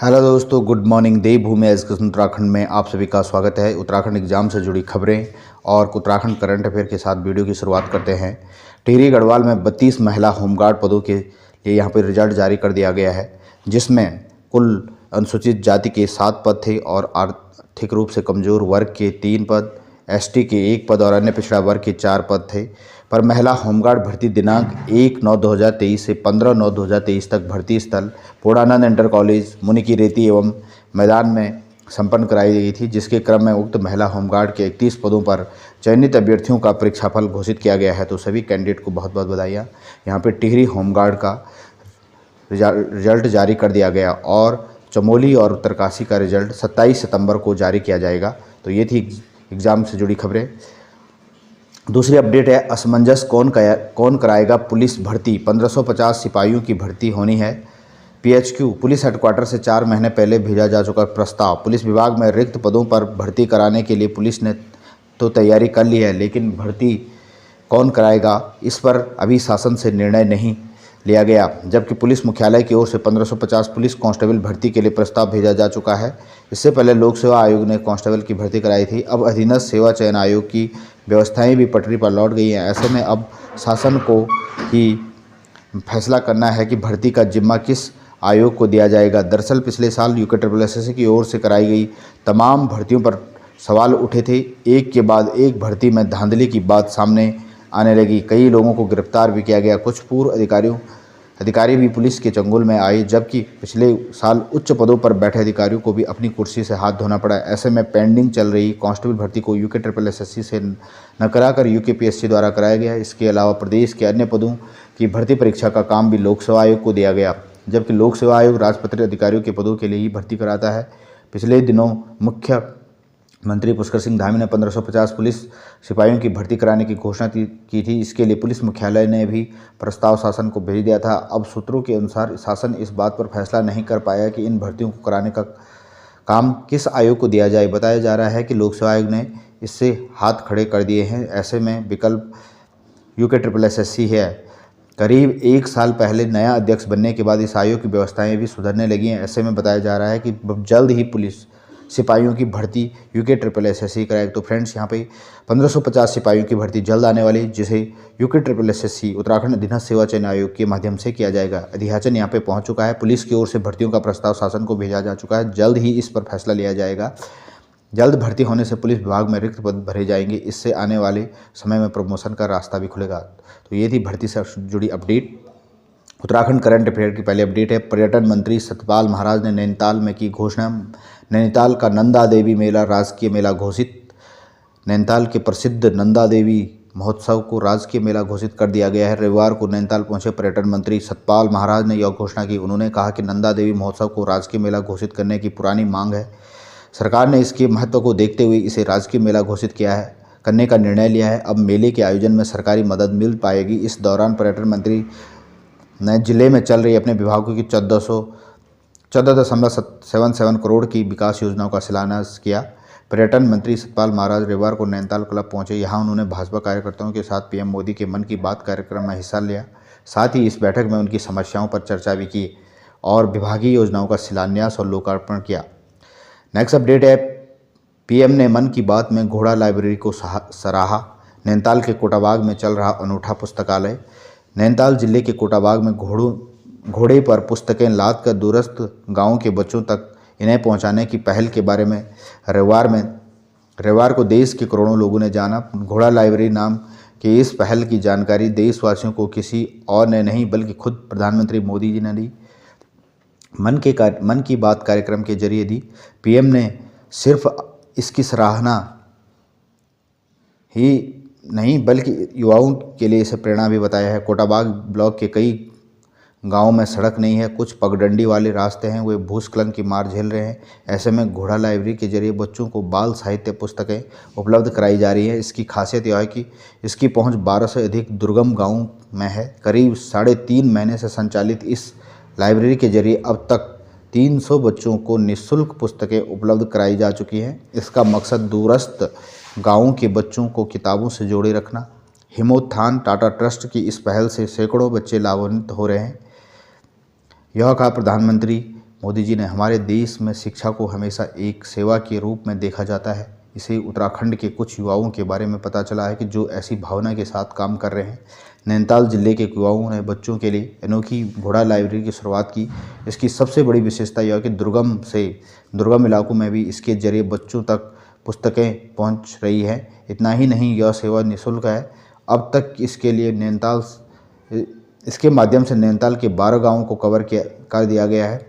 Hello दोस्तों, good morning. देवभूमि education Uttarakhand में आप सभी का स्वागत है। उत्तराखंड एग्जाम से जुड़ी खबरें और उत्तराखंड करंट अफेयर के साथ वीडियो की शुरुआत करते हैं। टिहरी गढ़वाल में 32 महिला होमगार्ड पदों के लिए यहाँ पर रिजल्ट जारी कर दिया गया है, जिसमें कुल अनुसूचित जाति के 7 पद थे और आर्थिक रूप से कमज़ोर वर्ग के 3 पद, एसटी के 1 पद और अन्य पिछड़ा वर्ग के 4 पद थे। पर महिला होमगार्ड भर्ती दिनांक 1/9/2023 से 15/9/2023 तक भर्ती स्थल पूर्णानंद इंटर कॉलेज मुनिकी रेती एवं मैदान में संपन्न कराई गई थी, जिसके क्रम में उक्त महिला होमगार्ड के 31 पदों पर चयनित अभ्यर्थियों का परीक्षाफल घोषित किया गया है। तो सभी कैंडिडेट को बहुत बहुत बधाइयाँ। यहाँ पर टिहरी होमगार्ड का रिजल्ट जारी कर दिया गया और चमोली और उत्तरकाशी का रिजल्ट 27 सितंबर को जारी किया जाएगा। तो ये थी एग्ज़ाम से जुड़ी खबरें। दूसरी अपडेट है, असमंजस कौन कराएगा पुलिस भर्ती। 1550 सिपाहियों की भर्ती होनी है। पीएचक्यू पुलिस हेडक्वार्टर से 4 महीने पहले भेजा जा चुका प्रस्ताव। पुलिस विभाग में रिक्त पदों पर भर्ती कराने के लिए पुलिस ने तो तैयारी कर ली है, लेकिन भर्ती कौन कराएगा इस पर अभी शासन से निर्णय नहीं लिया गया। जबकि पुलिस मुख्यालय की ओर से 1550 पुलिस कांस्टेबल भर्ती के लिए प्रस्ताव भेजा जा चुका है। इससे पहले लोक सेवा आयोग ने कांस्टेबल की भर्ती कराई थी। अब अधीनस्थ सेवा चयन आयोग की व्यवस्थाएं भी पटरी पर लौट गई हैं। ऐसे में अब शासन को ही फैसला करना है कि भर्ती का जिम्मा किस आयोग को दिया जाएगा। दरअसल पिछले साल UKSSSC की ओर से कराई गई तमाम भर्तियों पर सवाल उठे थे। एक के बाद एक भर्ती में धांधली की बात सामने आने लगी। कई लोगों को गिरफ्तार भी किया गया। कुछ पूर्व अधिकारी भी पुलिस के चंगुल में आए, जबकि पिछले साल उच्च पदों पर बैठे अधिकारियों को भी अपनी कुर्सी से हाथ धोना पड़ा। ऐसे में पेंडिंग चल रही कांस्टेबल भर्ती को UKSSSC से न कराकर UKPSC द्वारा कराया गया। इसके अलावा प्रदेश के अन्य पदों की भर्ती परीक्षा का काम भी लोक सेवा आयोग को दिया गया, जबकि लोक सेवा आयोग राजपत्रित अधिकारियों के पदों के लिए ही भर्ती कराता है। पिछले दिनों मुख्यमंत्री पुष्कर सिंह धामी ने 1550 पुलिस सिपाहियों की भर्ती कराने की घोषणा की थी। इसके लिए पुलिस मुख्यालय ने भी प्रस्ताव शासन को भेज दिया था। अब सूत्रों के अनुसार शासन इस बात पर फैसला नहीं कर पाया कि इन भर्तियों को कराने का काम किस आयोग को दिया जाए। बताया जा रहा है कि लोक सेवा आयोग ने इससे हाथ खड़े कर दिए हैं। ऐसे में विकल्प UKSSSC है। करीब 1 साल पहले नया अध्यक्ष बनने के बाद इस आयोग की व्यवस्थाएं भी सुधरने लगी हैं। ऐसे में बताया जा रहा है कि जल्द ही पुलिस सिपाहियों की भर्ती UKSSSC कराएगा। तो फ्रेंड्स, यहाँ पे 1550 सिपाहियों की भर्ती जल्द आने वाली, जिसे UKSSSC उत्तराखंड अधीनस्थ सेवा चयन आयोग के माध्यम से किया जाएगा। अधियाचन यहाँ पे पहुँच चुका है। पुलिस की ओर से भर्तियों का प्रस्ताव शासन को भेजा जा चुका है। जल्द ही इस पर फैसला लिया जाएगा। जल्द भर्ती होने से पुलिस विभाग में रिक्त पद भरे जाएंगे। इससे आने वाले समय में प्रमोशन का रास्ता भी खुलेगा। तो ये थी भर्ती से जुड़ी अपडेट। उत्तराखंड करंट अफेयर की पहली अपडेट है, पर्यटन मंत्री सतपाल महाराज ने नैनीताल में की घोषणा। नैनीताल का नंदा देवी मेला राजकीय मेला घोषित। नैनीताल के प्रसिद्ध नंदा देवी महोत्सव को राजकीय मेला घोषित कर दिया गया है। रविवार को नैनीताल पहुंचे पर्यटन मंत्री सतपाल महाराज ने यह घोषणा की। उन्होंने कहा कि नंदा देवी महोत्सव को राजकीय मेला घोषित करने की पुरानी मांग है। सरकार ने इसके महत्व को देखते हुए इसे राजकीय मेला घोषित करने का निर्णय लिया है। अब मेले के आयोजन में सरकारी मदद मिल पाएगी। इस दौरान पर्यटन मंत्री ने जिले में चल रही अपने विभागों की 14.77 करोड़ की विकास योजनाओं का शिलान्यास किया। पर्यटन मंत्री सतपाल महाराज रविवार को नैनीताल क्लब पहुंचे। यहां उन्होंने भाजपा कार्यकर्ताओं के साथ PM मोदी के मन की बात कार्यक्रम में हिस्सा लिया। साथ ही इस बैठक में उनकी समस्याओं पर चर्चा भी की और विभागीय योजनाओं का शिलान्यास और लोकार्पण किया। नेक्स्ट अपडेट है, PM ने मन की बात में घोड़ा लाइब्रेरी को सराहा। नैनीताल के कोटाबाग में चल रहा अनूठा पुस्तकालय। नैनीताल जिले के कोटाबाग में घोड़े पर पुस्तकें लाद कर दूरस्थ गाँव के बच्चों तक इन्हें पहुंचाने की पहल के बारे में रविवार को देश के करोड़ों लोगों ने जाना। घोड़ा लाइब्रेरी नाम की इस पहल की जानकारी देशवासियों को किसी और ने नहीं बल्कि खुद प्रधानमंत्री मोदी जी ने दी। मन की बात कार्यक्रम के जरिए दी। PM ने सिर्फ इसकी सराहना ही नहीं बल्कि युवाओं के लिए इसे प्रेरणा भी बताया है। कोटाबाग ब्लॉक के कई गांवों में सड़क नहीं है, कुछ पगडंडी वाले रास्ते हैं, वे भूस्खलन की मार झेल रहे हैं। ऐसे में घोड़ा लाइब्रेरी के जरिए बच्चों को बाल साहित्य पुस्तकें उपलब्ध कराई जा रही है। इसकी खासियत यह है कि इसकी पहुंच 12 से अधिक दुर्गम गाँव में है। करीब 3.5 महीने से संचालित इस लाइब्रेरी के जरिए अब तक 300 बच्चों को निःशुल्क पुस्तकें उपलब्ध कराई जा चुकी हैं। इसका मकसद दूरस्थ गाँवों के बच्चों को किताबों से जोड़े रखना। हिमोत्थान टाटा ट्रस्ट की इस पहल से सैकड़ों बच्चे लाभान्वित हो रहे हैं। यह कहा प्रधानमंत्री मोदी जी ने, हमारे देश में शिक्षा को हमेशा एक सेवा के रूप में देखा जाता है। इसे उत्तराखंड के कुछ युवाओं के बारे में पता चला है कि जो ऐसी भावना के साथ काम कर रहे हैं। नैनीताल जिले के युवाओं ने बच्चों के लिए अनोखी घोड़ा लाइब्रेरी की शुरुआत की। इसकी सबसे बड़ी विशेषता यह है कि दुर्गम इलाकों में भी इसके जरिए बच्चों तक पुस्तकें पहुंच रही हैं। इतना ही नहीं, यह सेवा निःशुल्क है। अब तक इसके माध्यम से नैनीताल के 12 गाँवों को कवर कर दिया गया है।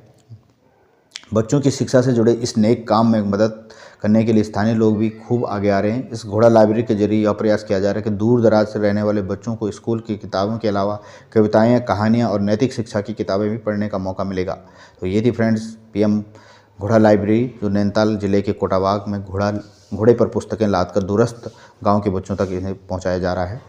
बच्चों की शिक्षा से जुड़े इस नेक काम में मदद करने के लिए स्थानीय लोग भी खूब आगे आ रहे हैं। इस घोड़ा लाइब्रेरी के जरिए यह प्रयास किया जा रहा है कि दूर दराज से रहने वाले बच्चों को स्कूल की किताबों के अलावा कविताएं, कहानियां और नैतिक शिक्षा की किताबें भी पढ़ने का मौका मिलेगा। तो ये थी फ्रेंड्स पीएम घोड़ा लाइब्रेरी, जो नैनीताल जिले के कोटाबाग में घोड़े पर पुस्तकें लादकर दूरस्थ गाँव के बच्चों तक इन्हें पहुँचाया जा रहा है।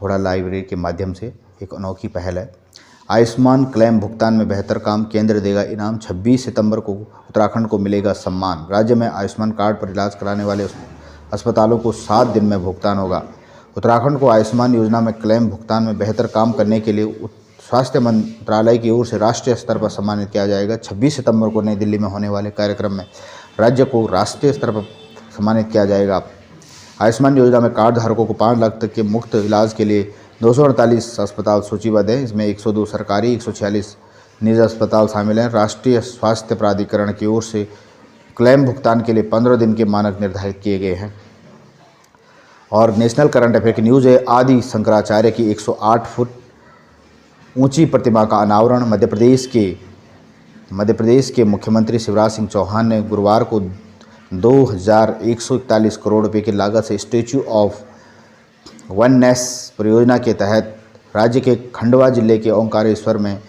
घोड़ा लाइब्रेरी के माध्यम से एक अनोखी पहल है। आयुष्मान क्लेम भुगतान में बेहतर काम, केंद्र देगा इनाम। 26 सितंबर को उत्तराखंड को मिलेगा सम्मान। राज्य में आयुष्मान कार्ड पर इलाज कराने वाले अस्पतालों को 7 दिन में भुगतान होगा। उत्तराखंड को आयुष्मान योजना में क्लेम भुगतान में बेहतर काम करने के लिए स्वास्थ्य मंत्रालय की ओर से राष्ट्रीय स्तर पर सम्मानित किया जाएगा। 26 सितंबर को नई दिल्ली में होने वाले कार्यक्रम में राज्य को राष्ट्रीय स्तर पर सम्मानित किया जाएगा। आयुष्मान योजना में कार्ड धारकों को 5 लाख तक के मुफ्त इलाज के लिए 248 अस्पताल सूचीबद्ध हैं। इसमें 102 सरकारी, 146 निजी अस्पताल शामिल हैं। राष्ट्रीय स्वास्थ्य प्राधिकरण की ओर से क्लेम भुगतान के लिए 15 दिन के मानक निर्धारित किए गए हैं। और नेशनल करंट अफेयर की न्यूज़ है। आदि शंकराचार्य की 108 फुट ऊंची प्रतिमा का अनावरण मध्य प्रदेश के मुख्यमंत्री शिवराज सिंह चौहान ने गुरुवार को 2141 करोड़ रुपए की लागत से स्टैच्यू ऑफ वननेस परियोजना के तहत राज्य के खंडवा जिले के ओंकारेश्वर में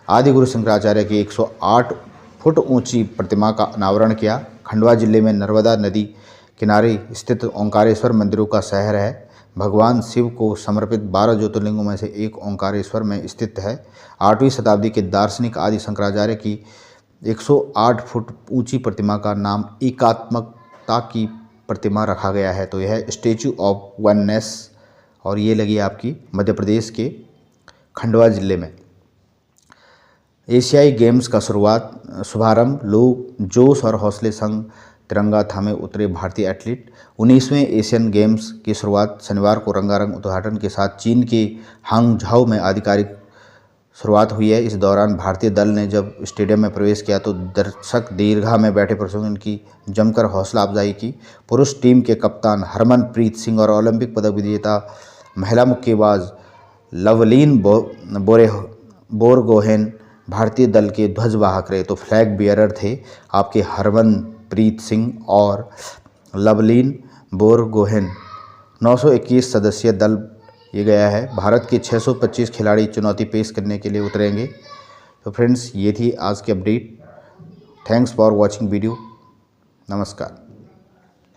आदि गुरु शंकराचार्य की 108 फुट ऊंची प्रतिमा का अनावरण किया। खंडवा जिले में नर्मदा नदी किनारे स्थित ओंकारेश्वर मंदिरों का शहर है। भगवान शिव को समर्पित 12 ज्योतिर्लिंगों में से एक ओंकारेश्वर में स्थित है। 8वीं शताब्दी के दार्शनिक आदि शंकराचार्य की 108 फुट ऊंची प्रतिमा का नाम एकात्मकता की प्रतिमा रखा गया है। तो यह स्टैच्यू ऑफ वननेस, और ये लगी आपकी मध्य प्रदेश के खंडवा जिले में। एशियाई गेम्स का शुभारंभ, लोग जोश और हौसले संग तिरंगा थामे उतरे भारतीय एथलीट। 19वें एशियन गेम्स की शुरुआत शनिवार को रंगारंग उद्घाटन के साथ चीन के हांगझाओ में आधिकारिक शुरुआत हुई है। इस दौरान भारतीय दल ने जब स्टेडियम में प्रवेश किया तो दर्शक दीर्घा में बैठे प्रशंसकों की जमकर हौसला अफजाई की। पुरुष टीम के कप्तान हरमनप्रीत सिंह और ओलंपिक पदक विजेता महिला मुक्केबाज लवलीन बोरगोहेन भारतीय दल के ध्वजवाहक रहे। तो फ्लैग बियरर थे आपके हरमनप्रीत सिंह और लवलीन बोरगोहेन। 921 सदस्यीय दल ये गया है। भारत के 625 खिलाड़ी चुनौती पेश करने के लिए उतरेंगे। तो फ्रेंड्स, ये थी आज की update. Thanks for watching video. नमस्कार।